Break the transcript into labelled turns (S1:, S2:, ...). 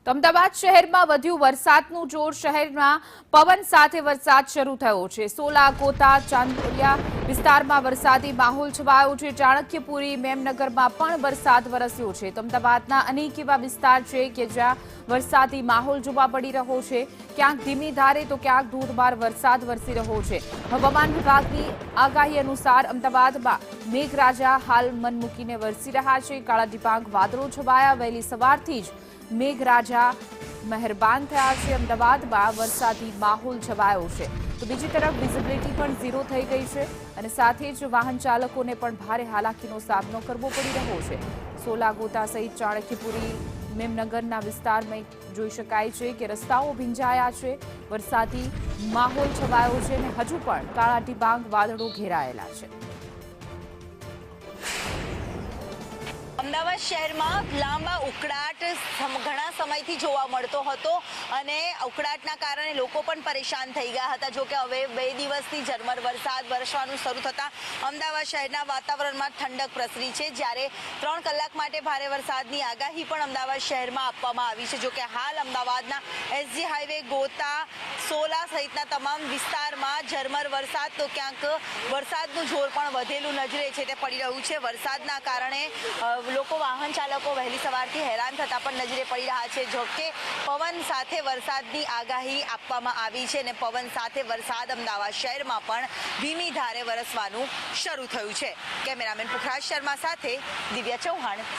S1: તો અમદાવાદ શહેરમાં વધ્યું વરસાદનું જોર. શહેરમાં પવન સાથે વરસાદ શરૂ થયો છે. સોલા, ગોતા, ચાંદોલિયા વિસ્તારમાં વરસાદી માહોલ છવાયો છે. ચાણક્યપુરી, મેમનગરમાં પણ વરસાદ વરસ્યો છે. તો અમદાવાદના અનેક એવા વિસ્તાર છે કે જ્યાં વરસાદી માહોલ જોવા મળી રહ્યો છે. ક્યાંક ધીમી ધારે તો ક્યાંક ધોધમાર વરસાદ વરસી રહ્યો છે. હવામાન વિભાગની આગાહી અનુસાર અમદાવાદમાં મેઘરાજા હાલ મન મૂકીને વરસી રહ્યા છે. કાળા ડિબાંગ વાદળો છવાયા. વહેલી સવારથી જ મેઘરાજા મહેરબાન થયા છે. અમદાવાદમાં વરસાદી માહોલ છવાયો છે. તો બીજી તરફ વિઝિબિલિટી પણ ઝીરો થઈ ગઈ છે અને સાથે જ વાહન ચાલકોને પણ ભારે હાલાકીનો સામનો કરવો પડી રહ્યો છે. સોલા, ગોતા સહિત ચાણક્યપુરી, મેમનગરના વિસ્તારમાં જોઈ શકાય છે કે રસ્તાઓ ભીંજાયા છે. વરસાદી માહોલ છવાયો છે અને હજુ પણ કાળા ડિબાંગ વાદળો ઘેરાયેલા છે.
S2: અમદાવાદ શહેરમાં લાંબા ઉકળાટ ઘણા સમયથી જોવા મળતો હતો અને ઉકળાટના કારણે લોકો પણ પરેશાન થઈ ગયા હતા. જોકે હવે 2 દિવસથી ઝરમર વરસાદ વરસવાનું શરૂ થતાં અમદાવાદ શહેરના વાતાવરણમાં ઠંડક પ્રસરી છે. જ્યારે 3 કલાક માટે ભારે વરસાદની આગાહી પણ અમદાવાદ શહેરમાં આપવામાં આવી છે. જોકે હાલ અમદાવાદના એસજી હાઈવે, ગોતા, સોલા સહિતના તમામ વિસ્તારમાં ઝરમર વરસાદ તો ક્યાંક વરસાદનું જોર પણ વધેલું નજરે છે તે પડી રહ્યું છે. વરસાદના કારણે લોકો, વાહન ચાલકો વહેલી સવારથી હેરાન થતા પણ નજરે પડી રહ્યા છે. જોકે પવન સાથે વરસાદની આગાહી આપવામાં આવી છે અને પવન સાથે વરસાદ અમદાવાદ શહેરમાં પણ ધીમી ધારે વરસવાનું શરૂ થયું છે. કેમેરામેન પુખરાજ શર્મા સાથે દિવ્યા ચૌહાણ.